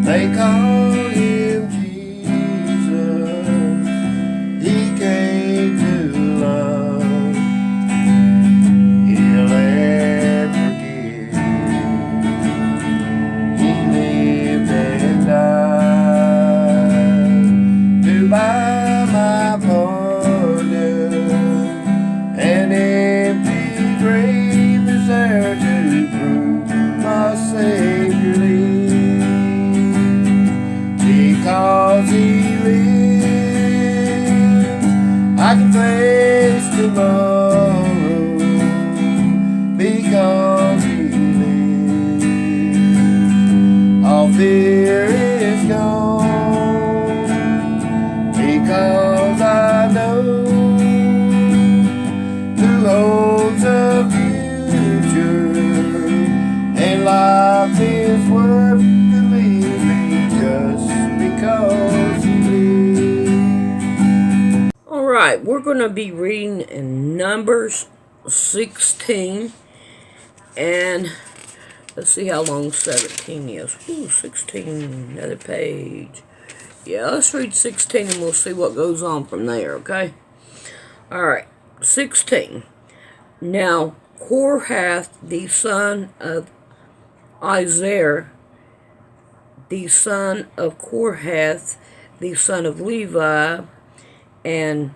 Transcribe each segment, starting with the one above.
They called him Jesus. He came to love, heal and forgive. He lived and died to buy my pardon. An empty grave is there to prove my Savior lives. Because He lives, I can face tomorrow. Because He lives, all fear is gone. Because I know who holds the future, and life is worth the living just because He lives. Alright, we're going to be reading in Numbers 16, and let's see how long 17 is. Ooh, 16, another page. Yeah, let's read 16 and we'll see what goes on from there, okay? Alright, 16. Now, Kohath, the son of Izar, the son of Kohath, the son of Levi, and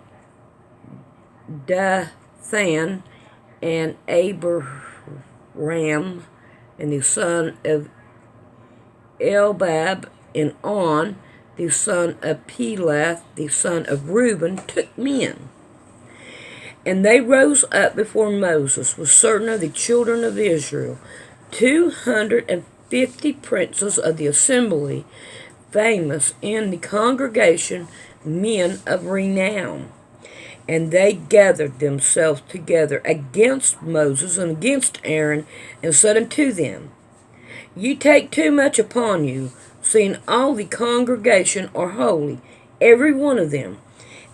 Dathan, and Abiram, and the son of Elbab, and On, the son of Pelath, the son of Reuben, took men. And they rose up before Moses with certain of the children of Israel, 250 princes of the assembly, famous in the congregation, men of renown. And they gathered themselves together against Moses and against Aaron, and said unto them, Ye take too much upon you, seeing all the congregation are holy, every one of them,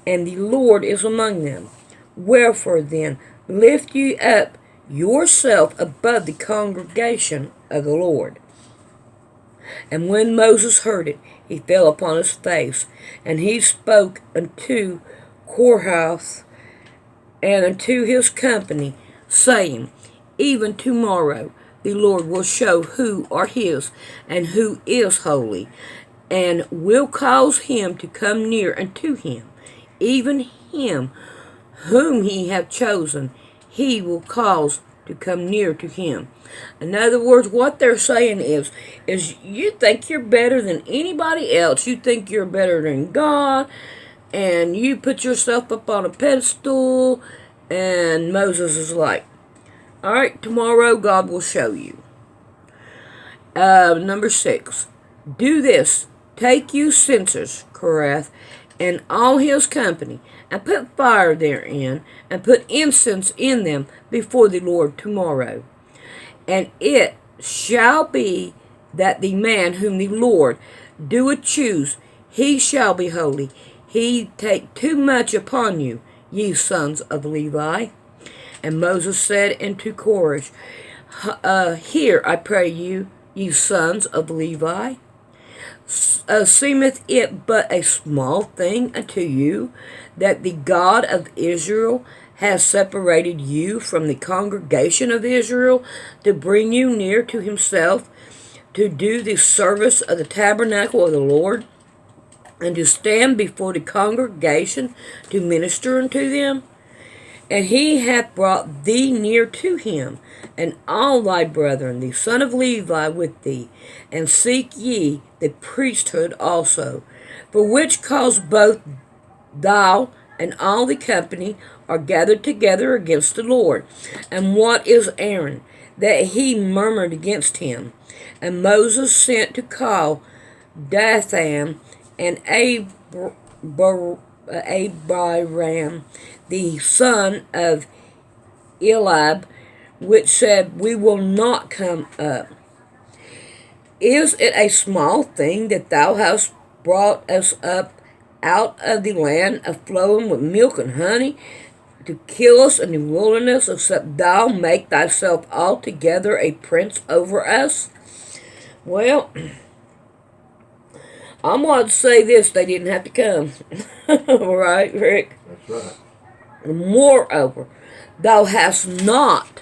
and the Lord is among them. Wherefore then lift ye up yourself above the congregation of the Lord. And when Moses heard it, he fell upon his face, and he spoke unto Kohath and unto his company, saying, Even tomorrow the Lord will show who are his, and who is holy, and will cause him to come near unto him, even him whom he hath chosen, he will cause to come near to him. In other words, what they're saying is you think you're better than anybody else. You think you're better than God, and you put yourself up on a pedestal, and Moses is like, all right, tomorrow God will show you. Number 6. Do this. Take you censers, Korath, and all his company, and put fire therein, and put incense in them before the Lord tomorrow. And it shall be that the man whom the Lord doeth choose, he shall be holy. He take too much upon you, ye sons of Levi. And Moses said unto Korah, Hear, I pray you, ye sons of Levi. Seemeth it but a small thing unto you, that the God of Israel has separated you from the congregation of Israel, to bring you near to himself, to do the service of the tabernacle of the Lord, and to stand before the congregation to minister unto them? And he hath brought thee near to him, and all thy brethren, the son of Levi, with thee, and seek ye the priesthood also, for which cause both thou and all the company are gathered together against the Lord. And what is Aaron, that he murmured against him? And Moses sent to call Dathan and Abiram, the son of Eliab, which said, We will not come up. Is it a small thing that thou hast brought us up out of the land of flowing with milk and honey, to kill us in the wilderness, except thou make thyself altogether a prince over us? Well, I'm going to say this, they didn't have to come. Right, Rick? That's right. Moreover, thou hast not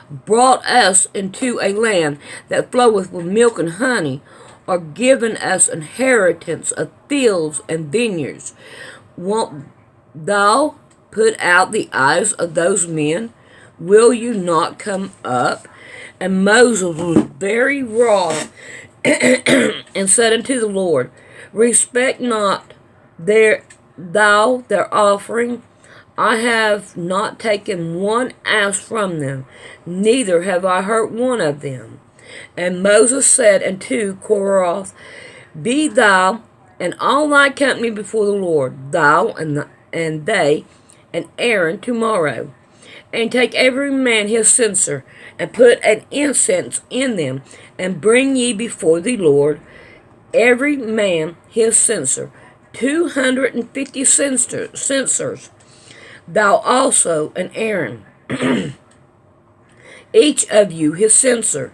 brought us into a land that floweth with milk and honey, or given us inheritance of fields and vineyards. Won't thou put out the eyes of those men? Will you not come up? And Moses was very wroth and said unto the Lord, Respect not thou their offering. I have not taken one ass from them, neither have I hurt one of them. And Moses said unto Korah, Be thou and all thy company before the Lord, thou and they and Aaron tomorrow. And take every man his censer, and put an incense in them, and bring ye before the Lord every man his censer, 250 censers, thou also and Aaron, each of you his censer.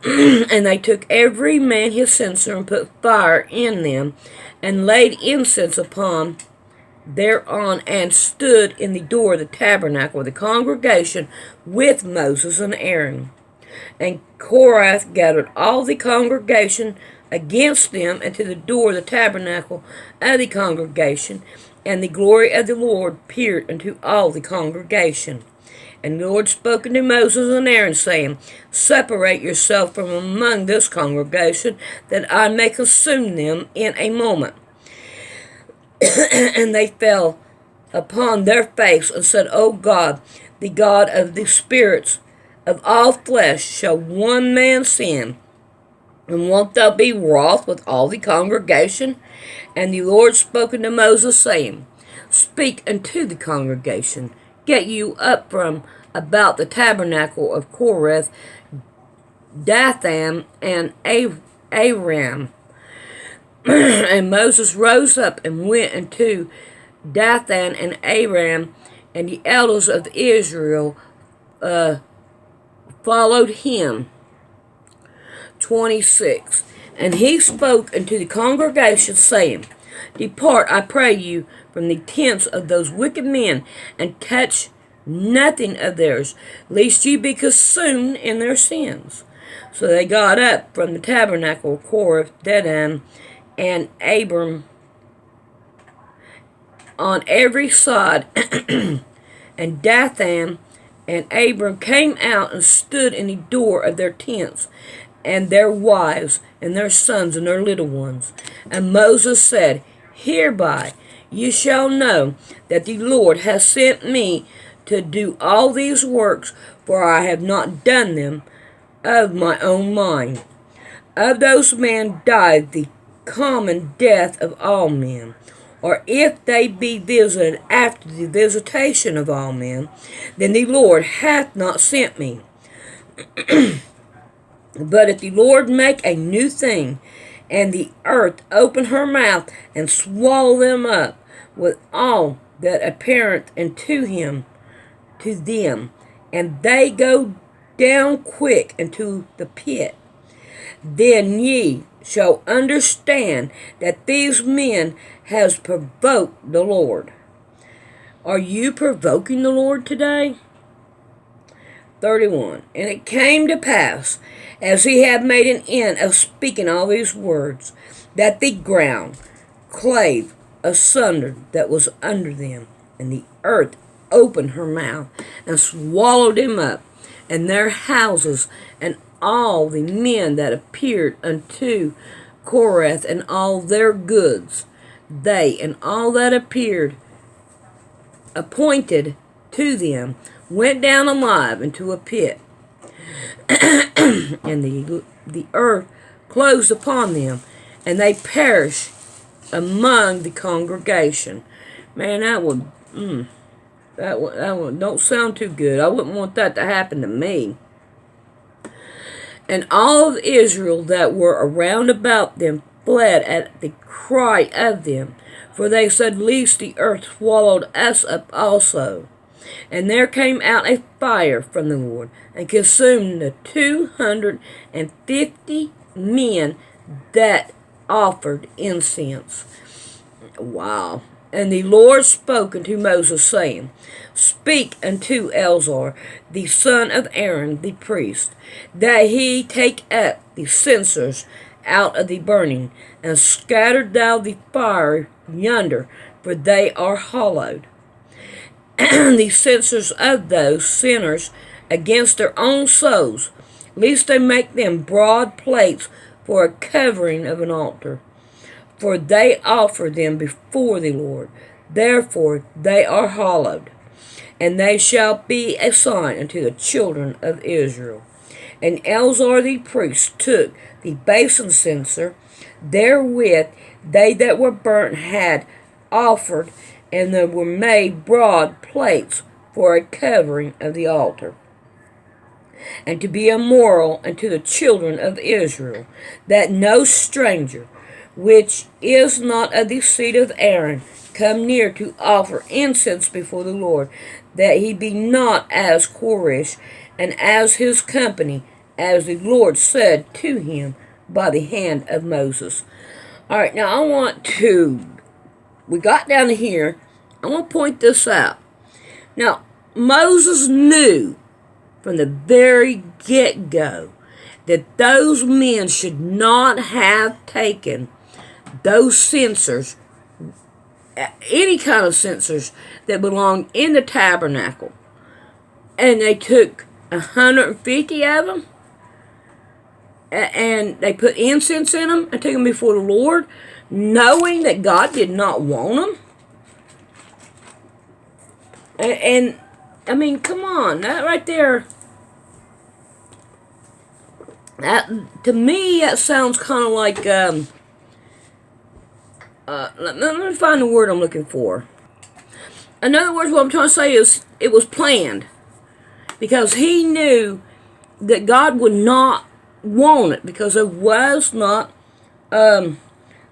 And they took every man his censer, and put fire in them, and laid incense upon thereon, and stood in the door of the tabernacle of the congregation with Moses and Aaron. And Korah gathered all the congregation against them, and to the door of the tabernacle of the congregation, and the glory of the Lord appeared unto all the congregation. And the Lord spoke unto Moses and Aaron, saying, Separate yourself from among this congregation, that I may consume them in a moment. And they fell upon their face, and said, O God, the God of the spirits of all flesh, shall one man sin? And wilt thou be wroth with all the congregation? And the Lord spoke unto Moses, saying, Speak unto the congregation, get you up from about the tabernacle of Korah, Dathan, and Aram. And Moses rose up and went unto Dathan and Aram, and the elders of Israel followed him. 26. And he spoke unto the congregation, saying, Depart, I pray you, from the tents of those wicked men, and touch nothing of theirs, lest ye be consumed in their sins. So they got up from the tabernacle of Korah, Dathan, and Abiram on every side. And Dathan and Abiram came out and stood in the door of their tents, and their wives, and their sons, and their little ones. And Moses said, Hereby ye shall know that the Lord hath sent me to do all these works, for I have not done them of my own mind. Of those men died the common death of all men, or if they be visited after the visitation of all men, then the Lord hath not sent me. But if the Lord make a new thing, and the earth open her mouth, and swallow them up with all that appeareth unto him, to them, and they go down quick into the pit, then ye shall understand that these men has provoked the Lord. Are you provoking the Lord today? 31. And it came to pass, as he had made an end of speaking all these words, that the ground clave asunder that was under them, and the earth opened her mouth, and swallowed them up, and their houses, and all the men that appeared unto Korah, and all their goods. They and all that appeared appointed to them went down alive into a pit, and the earth closed upon them, and they perished among the congregation. Man, that would don't sound too good. I wouldn't want that to happen to me. And all of Israel that were around about them fled at the cry of them, for they said, Lest the earth swallowed us up also. And there came out a fire from the Lord, and consumed the 250 men that offered incense. Wow. And the Lord spoke unto Moses, saying, Speak unto Eleazar, the son of Aaron, the priest, that he take up the censers out of the burning, and scatter thou the fire yonder, for they are hollowed. The censers of those sinners against their own souls, lest they make them broad plates for a covering of an altar. For they offer them before the Lord. Therefore they are hallowed, and they shall be a sign unto the children of Israel. And Eleazar the priest took the basin censer, therewith they that were burnt had offered, and there were made broad plates for a covering of the altar, and to be a memorial unto the children of Israel, that no stranger, which is not of the seed of Aaron, come near to offer incense before the Lord, that he be not as Koresh, and as his company, as the Lord said to him by the hand of Moses. All right, now we got down to here. I want to point this out. Now, Moses knew from the very get-go that those men should not have taken those censers, any kind of censers that belonged in the tabernacle, and they took 150 of them, and they put incense in them and took them before the Lord, knowing that God did not want them. And I mean, come on, that right there, that, to me, that sounds kind of like, let me find the word I'm looking for. In other words, what I'm trying to say is, it was planned, because he knew that God would not want it, because it was not, I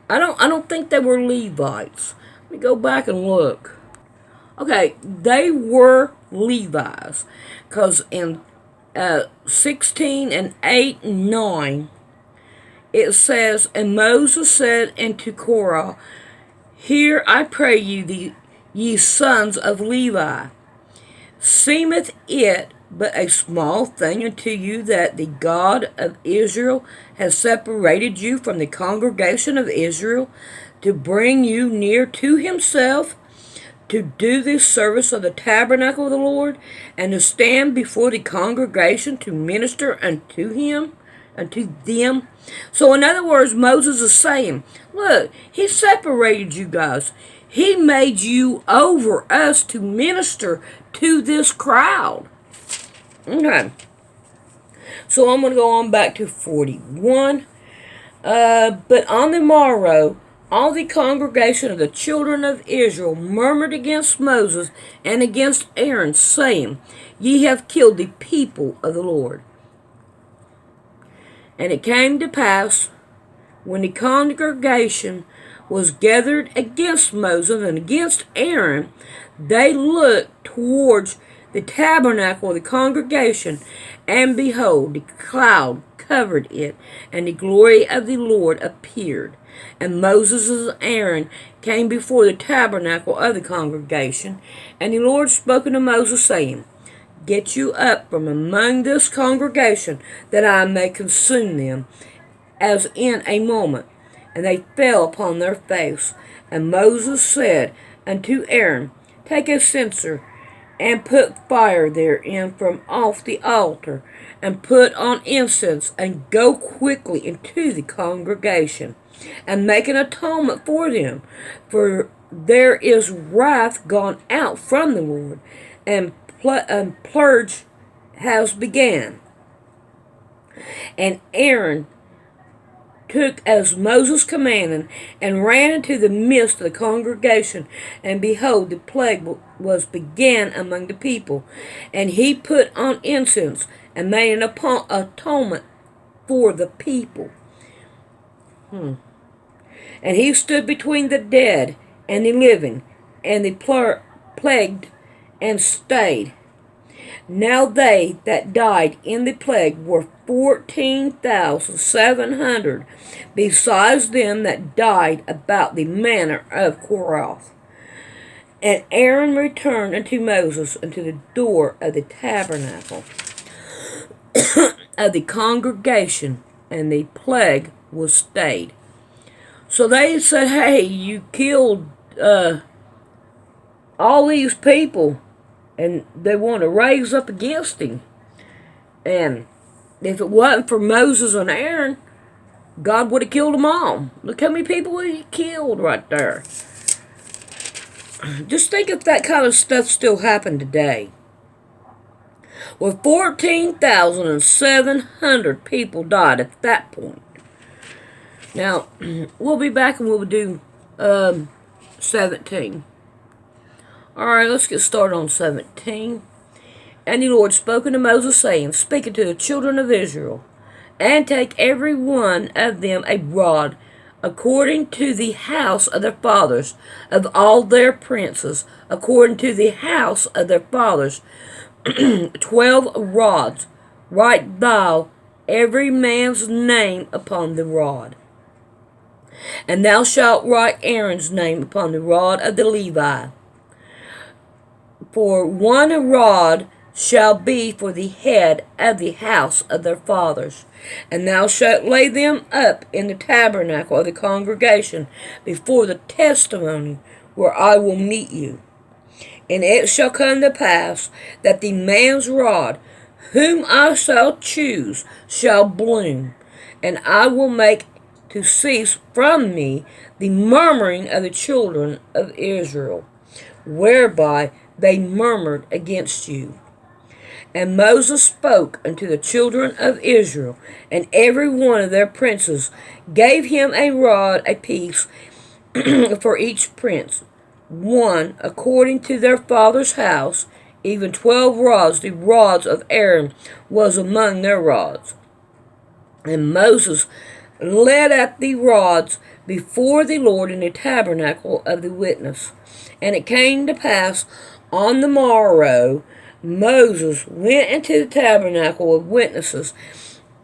don't think they were Levites. Let me go back and look. Okay, they were Levites, because in 16 and 8 and 9, it says, And Moses said unto Korah, Hear, I pray you, ye sons of Levi, seemeth it but a small thing unto you that the God of Israel has separated you from the congregation of Israel, to bring you near to himself, to do this service of the tabernacle of the Lord, and to stand before the congregation to minister unto him, unto them. So in other words, Moses is saying, look, he separated you guys. He made you over us to minister to this crowd. Okay. So I'm going to go on back to 41. But on the morrow, all the congregation of the children of Israel murmured against Moses and against Aaron, saying, Ye have killed the people of the Lord. And it came to pass, when the congregation was gathered against Moses and against Aaron, they looked towards the tabernacle of the congregation, and behold, the cloud covered it, and the glory of the Lord appeared. And Moses and Aaron came before the tabernacle of the congregation, and the Lord spoke unto Moses, saying, Get you up from among this congregation, that I may consume them, as in a moment. And they fell upon their face. And Moses said unto Aaron, Take a censer, and put fire therein from off the altar, and put on incense, and go quickly into the congregation, and make an atonement for them. For there is wrath gone out from the Lord, and purge has began. And Aaron took as Moses commanded, and ran into the midst of the congregation, and behold, the plague was began among the people. And he put on incense, and made an atonement for the people. And he stood between the dead and the living, and the plagued, and stayed. Now they that died in the plague were 14,700, besides them that died about the manner of Korath. And Aaron returned unto Moses unto the door of the tabernacle of the congregation, and the plague was stayed. So they said, hey, you killed all these people, and they want to raise up against him. And if it wasn't for Moses and Aaron, God would have killed them all. Look how many people he killed right there. Just think if that kind of stuff still happened today. Well, 14,700 people died at that point. Now, we'll be back and we'll do 17. Alright, let's get started on 17. And the Lord spoke unto Moses, saying, Speak unto the children of Israel, and take every one of them a rod, according to the house of their fathers, of all their princes, according to the house of their fathers, 12 rods. Write thou every man's name upon the rod. And thou shalt write Aaron's name upon the rod of the Levi. For one rod shall be for the head of the house of their fathers. And thou shalt lay them up in the tabernacle of the congregation before the testimony where I will meet you. And it shall come to pass that the man's rod, whom I shall choose, shall bloom, and I will make to cease from me the murmuring of the children of Israel, whereby they murmured against you. And Moses spoke unto the children of Israel, and every one of their princes gave him a rod apiece for each prince, one according to their father's house, even 12 rods. The rods of Aaron was among their rods. And Moses led up the rods before the Lord in the tabernacle of the witness. And it came to pass on the morrow, Moses went into the tabernacle of witnesses,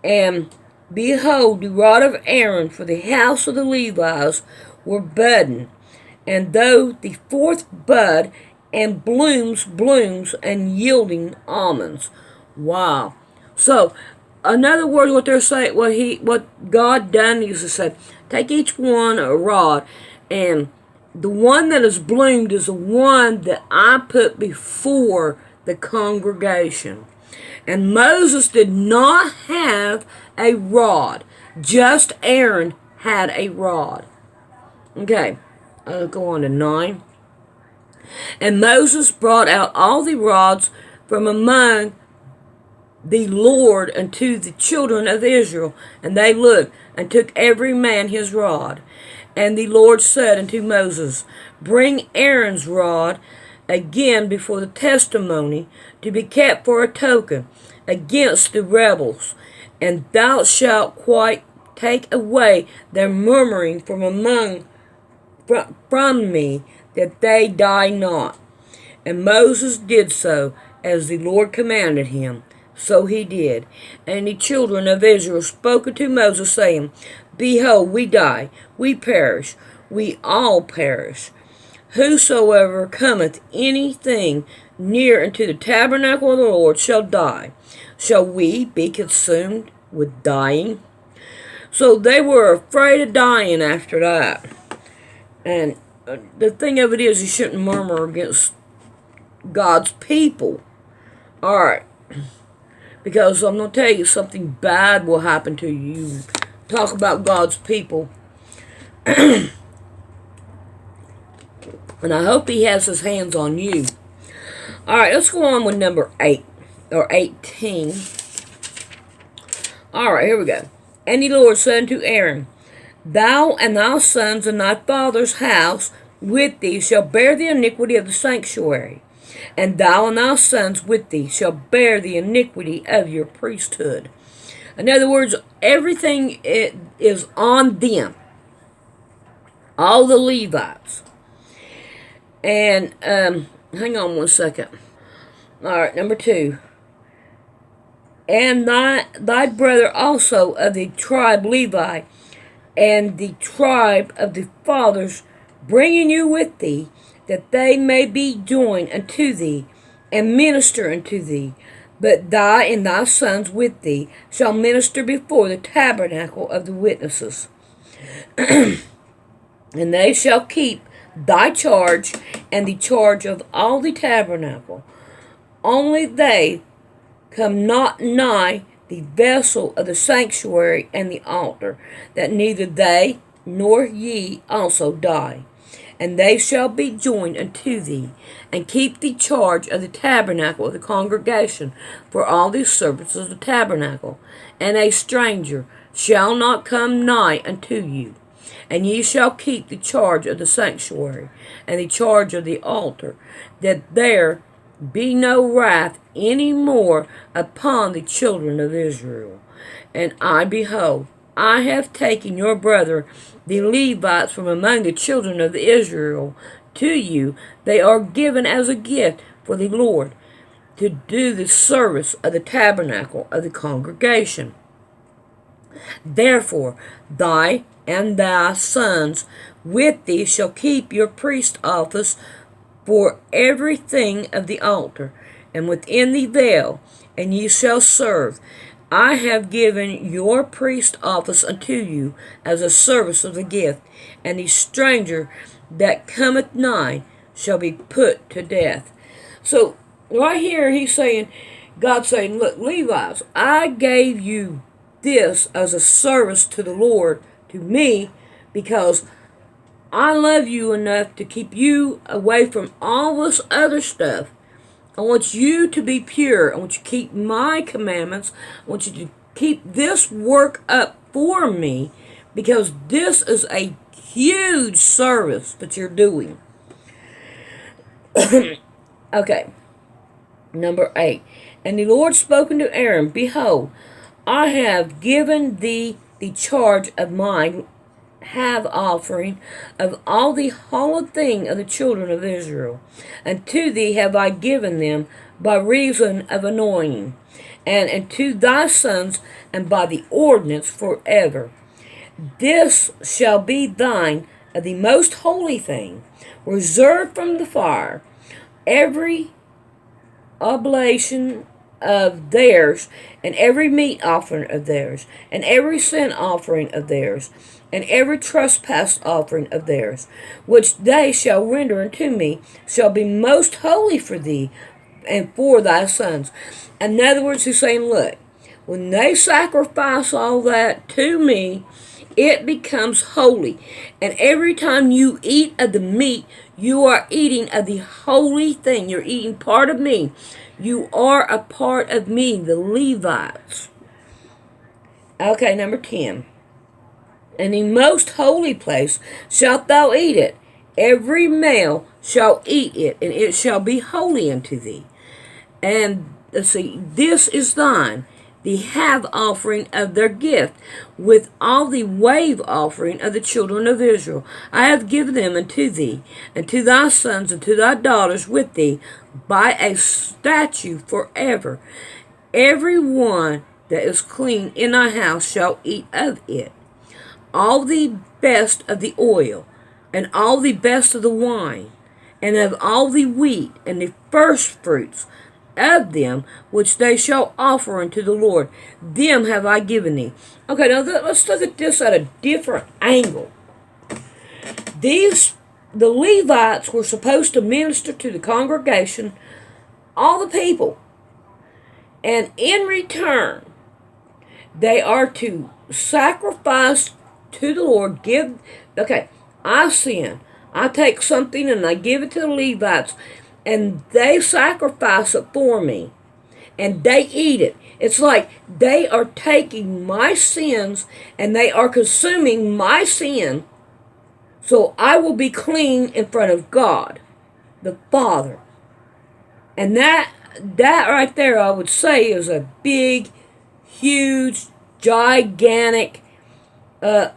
and behold, the rod of Aaron for the house of the Levites were budding, and though the fourth bud, and blooms, and yielding almonds. Wow. So, in other words, what they're saying, what God done is to say, take each one a rod, and the one that is bloomed is the one that I put before the congregation. And Moses did not have a rod. Just Aaron had a rod. Okay, I'll go on to 9. And Moses brought out all the rods from among the Lord unto the children of Israel. And they looked, and took every man his rod. And the Lord said unto Moses, Bring Aaron's rod again before the testimony, to be kept for a token against the rebels. And thou shalt quite take away their murmuring from me, that they die not. And Moses did so, as the Lord commanded him. So he did. And the children of Israel spoke unto Moses, saying, Behold, we die, we perish, we all perish. Whosoever cometh anything near unto the tabernacle of the Lord shall die. Shall we be consumed with dying? So they were afraid of dying after that. And the thing of it is, you shouldn't murmur against God's people. Alright. Because I'm going to tell you, something bad will happen to you. Talk about God's people. And I hope he has his hands on you. Alright, let's go on with number 8. Or 18. Alright, here we go. And the Lord said unto Aaron, Thou and thy sons and thy father's house with thee shall bear the iniquity of the sanctuary. And thou and thy sons with thee shall bear the iniquity of your priesthood. In other words, everything is on them. All the Levites. And, hang on one second. Alright, number 2. And thy brother also of the tribe Levi, and the tribe of the fathers, bringing you with thee, that they may be joined unto thee, and minister unto thee. But thy and thy sons with thee shall minister before the tabernacle of the witnesses. And they shall keep thy charge, and the charge of all the tabernacle. Only they come not nigh the vessel of the sanctuary and the altar, that neither they nor ye also die. And they shall be joined unto thee, and keep the charge of the tabernacle of the congregation for all the services of the tabernacle. And a stranger shall not come nigh unto you. And ye shall keep the charge of the sanctuary, and the charge of the altar, that there be no wrath any more upon the children of Israel. And I, behold, I have taken your brother, the Levites, from among the children of Israel to you. They are given as a gift for the Lord, to do the service of the tabernacle of the congregation. Therefore, thy and thy sons with thee shall keep your priest office for everything of the altar, and within the veil, and ye shall serve. I have given your priest office unto you as a service of the gift, and the stranger that cometh nigh shall be put to death. So, right here, he's saying, God's saying, look, Levites, I gave you this as a service to the Lord, to me, because I love you enough to keep you away from all this other stuff. I want you to be pure. I want you to keep my commandments. I want you to keep this work up for me, because this is a huge service that you're doing. Okay. Number 8. And the Lord spoke unto Aaron, Behold, I have given thee the charge of mine have offering of all the hallowed thing of the children of Israel. And to thee have I given them by reason of anointing, and to thy sons, and by the ordinance forever. This shall be thine of the most holy thing, reserved from the fire, every oblation of theirs, and every meat offering of theirs, and every sin offering of theirs, and every trespass offering of theirs, which they shall render unto me, shall be most holy for thee and for thy sons. In other words, he's saying, look, when they sacrifice all that to me, it becomes holy. And every time you eat of the meat, you are eating of the holy thing. You're eating part of me. You are a part of me, the Levites. Okay, number 10. In the most holy place shalt thou eat it. Every male shall eat it, and it shall be holy unto thee. And let's see, this is thine, the have offering of their gift, with all the wave offering of the children of Israel. I have given them unto thee, and to thy sons, and to thy daughters with thee, by a statute forever. Every one that is clean in thy house shall eat of it. All the best of the oil, and all the best of the wine, and of all the wheat, and the first fruits of them, which they shall offer unto the Lord, them have I given thee. Okay, now let's look at this at a different angle. The Levites were supposed to minister to the congregation, all the people, and in return, they are to sacrifice to the Lord. I sin. I take something and I give it to the Levites, and they sacrifice it for me, and they eat it. It's like they are taking my sins and they are consuming my sin, so I will be clean in front of God, the Father. And that right there, I would say, is a big, huge, gigantic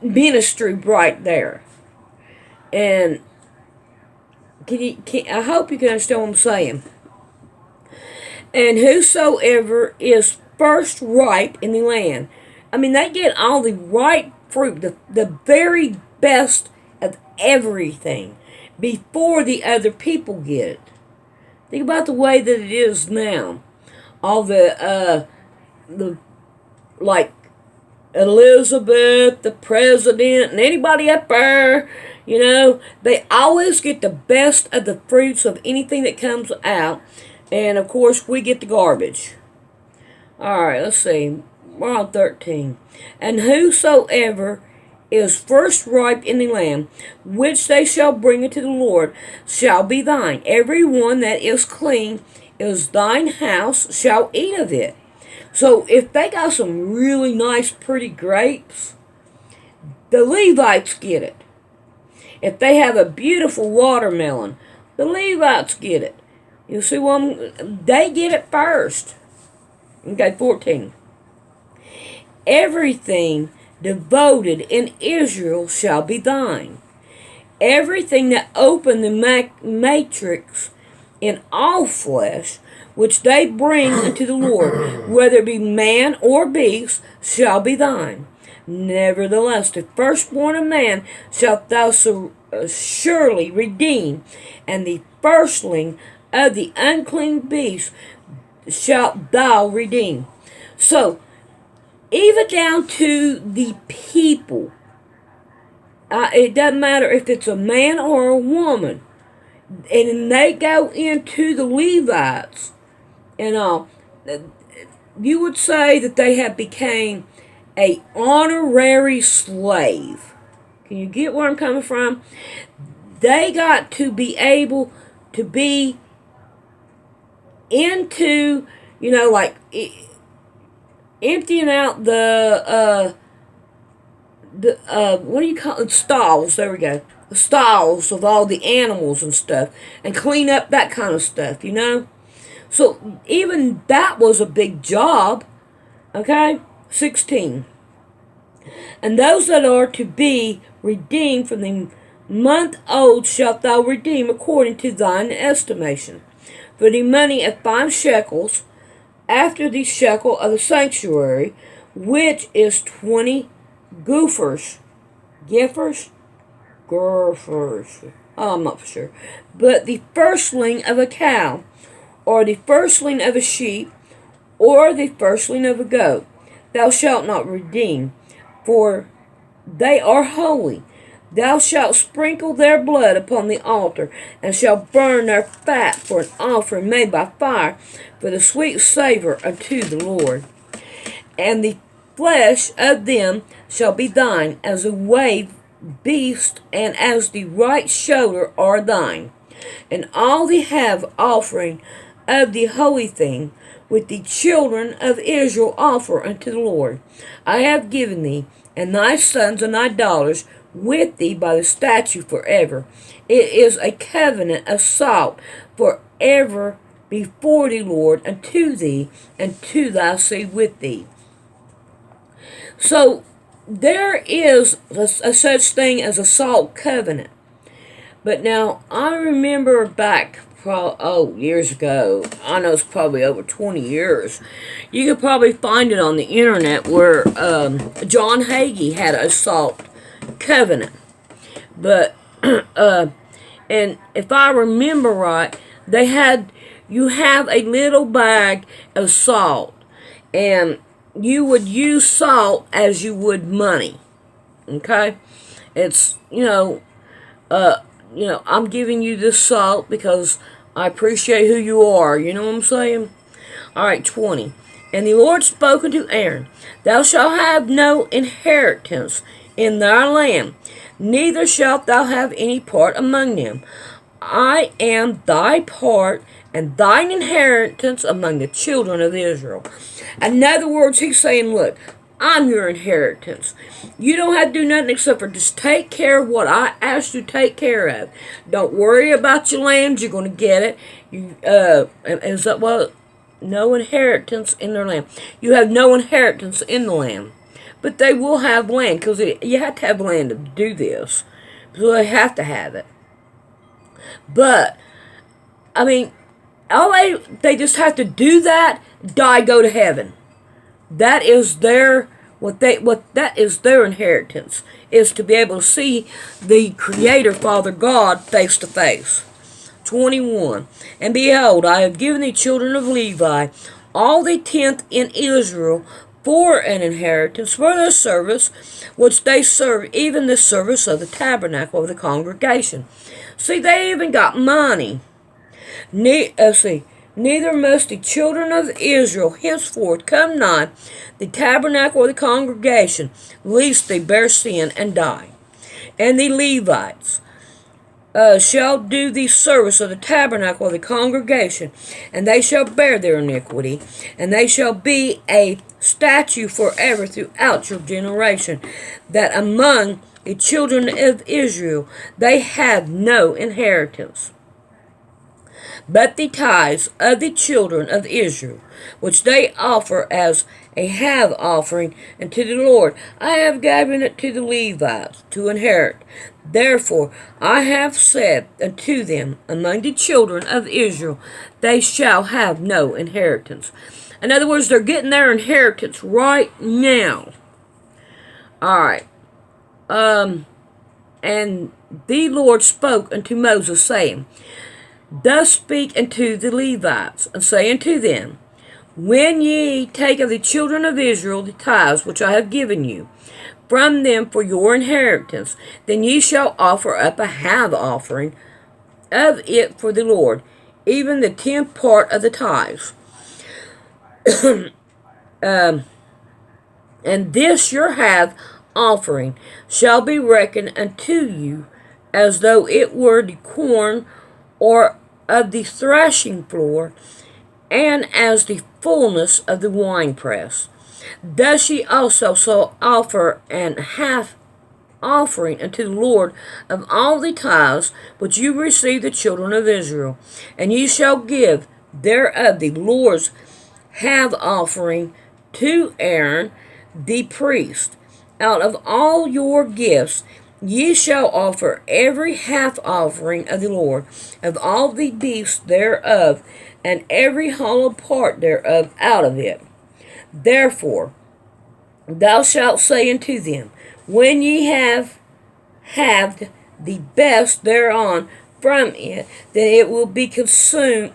ministry right there. And I hope you can understand what I'm saying. And whosoever is first ripe in the land. I mean, they get all the ripe fruit, the very best of everything before the other people get it. Think about the way that it is now. All the like Elizabeth, the president, and anybody up there, they always get the best of the fruits of anything that comes out. And of course, we get the garbage. Alright, let's see. We're on 13. And whosoever is first ripe in the land, which they shall bring into the Lord, shall be thine. Every one that is clean is thine house shall eat of it. So if they got some really nice, pretty grapes, the Levites get it. If they have a beautiful watermelon, the Levites get it. You see they get it first. Okay, 14. Everything devoted in Israel shall be thine. Everything that opened the matrix in all flesh, which they bring unto the Lord, whether it be man or beast, shall be thine. Nevertheless, the firstborn of man shalt thou surely redeem, and the firstling of the unclean beast shalt thou redeem. So, even down to the people, it doesn't matter if it's a man or a woman, and they go into the Levites and all, you would say that they have became a honorary slave. Can you get where I'm coming from? They got to be able to be into, like emptying out the what do you call it? Stalls. There we go. The stalls of all the animals and stuff, and clean up that kind of stuff. So even that was a big job. Okay, 16. And those that are to be redeemed from the month old shalt thou redeem according to thine estimation. For the money of 5 shekels, after the shekel of the sanctuary, which is 20 gophers. Giffers? Gophers. Oh, I'm not for sure. But the firstling of a cow, or the firstling of a sheep, or the firstling of a goat, thou shalt not redeem, for they are holy. Thou shalt sprinkle their blood upon the altar, and shalt burn their fat for an offering made by fire, for the sweet savor unto the Lord. And the flesh of them shall be thine, as a wave beast, and as the right shoulder are thine. And all the have offering of the holy thing, with the children of Israel offer unto the Lord. I have given thee, and thy sons and thy daughters, with thee by the statute forever. It is a covenant of salt forever before the Lord unto thee and to thy seed with thee. So there is a such thing as a salt covenant. But now I remember back years ago, I know it's probably over 20 years, you could probably find it on the internet where John Hagee had a salt covenant. But and if I remember right, you have a little bag of salt, and you would use salt as you would money. Okay? It's, I'm giving you this salt because I appreciate who you are. You know what I'm saying? Alright, 20. And the Lord spoke unto Aaron, thou shalt have no inheritance in thy land, neither shalt thou have any part among them. I am thy part and thine inheritance among the children of Israel. In other words, he's saying, look, I'm your inheritance. You don't have to do nothing except for just take care of what I asked you to take care of. Don't worry about your land. You're going to get it. Is that what? No inheritance in their land. You have no inheritance in the land. But they will have land, because you have to have land to do this. So they have to have it. But, I mean, they just have to do that, die, go to heaven. That is their that is their inheritance, is to be able to see the Creator, Father God, face to face. 21. And behold, I have given the children of Levi all the tenth in Israel for an inheritance for their service, which they serve, even the service of the tabernacle of the congregation. See, they even got money. Neither must the children of Israel henceforth come nigh the tabernacle of the congregation, lest they bear sin and die. And the Levites shall do the service of the tabernacle of the congregation, and they shall bear their iniquity, and they shall be a statute forever throughout your generation, that among the children of Israel they have no inheritance. But the tithes of the children of Israel, which they offer as a have offering unto the Lord, I have given it to the Levites to inherit. Therefore I have said unto them, among the children of Israel, they shall have no inheritance. In other words, they're getting their inheritance right now. Alright. And the Lord spoke unto Moses, saying, Thus speak unto the Levites, and say unto them, When ye take of the children of Israel the tithes which I have given you, from them for your inheritance, then ye shall offer up a have offering of it for the Lord, even the 10th part of the tithes. And this your have offering shall be reckoned unto you as though it were the corn or of the threshing floor, and as the fullness of the winepress. Thus ye also shall offer an half offering unto the Lord of all the tithes which you receive the children of Israel, and ye shall give thereof the Lord's have offering to Aaron the priest. Out of all your gifts ye shall offer every half offering of the Lord, of all the beasts thereof, and every hollow part thereof out of it. Therefore thou shalt say unto them, When ye have halved the best thereon from it, then it will be consumed.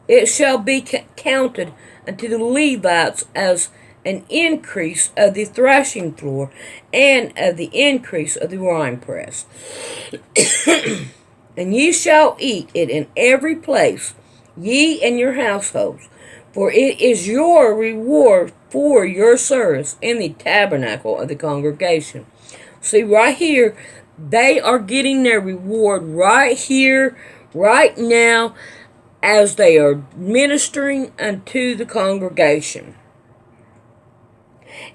It shall be counted unto the Levites as an increase of the threshing floor, and of the increase of the winepress. And ye shall eat it in every place, ye and your households, for it is your reward for your service in the tabernacle of the congregation. See, right here, they are getting their reward right here, right now, as they are ministering unto the congregation.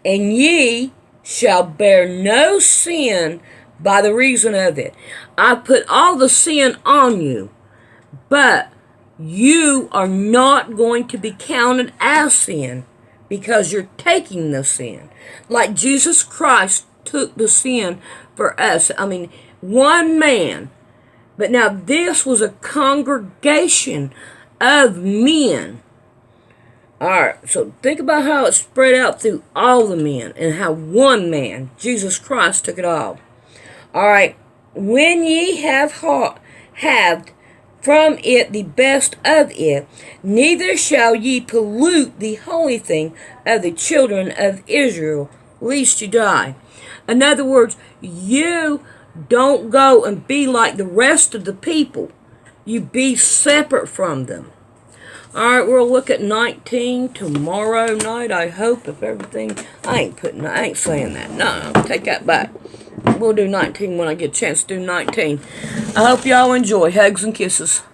And ye shall bear no sin by the reason of it. I put all the sin on you, but you are not going to be counted as sin because you're taking the sin. Like Jesus Christ took the sin for us. I mean, one man. But now this was a congregation of men. Alright, so think about how it spread out through all the men, and how one man, Jesus Christ, took it all. Alright, when ye have halved from it the best of it, neither shall ye pollute the holy thing of the children of Israel, lest you die. In other words, you don't go and be like the rest of the people. You be separate from them. Alright, we'll look at 19 tomorrow night, I hope, if everything... I ain't saying that. No, take that back. We'll do 19 when I get a chance to do 19. I hope y'all enjoy. Hugs and kisses.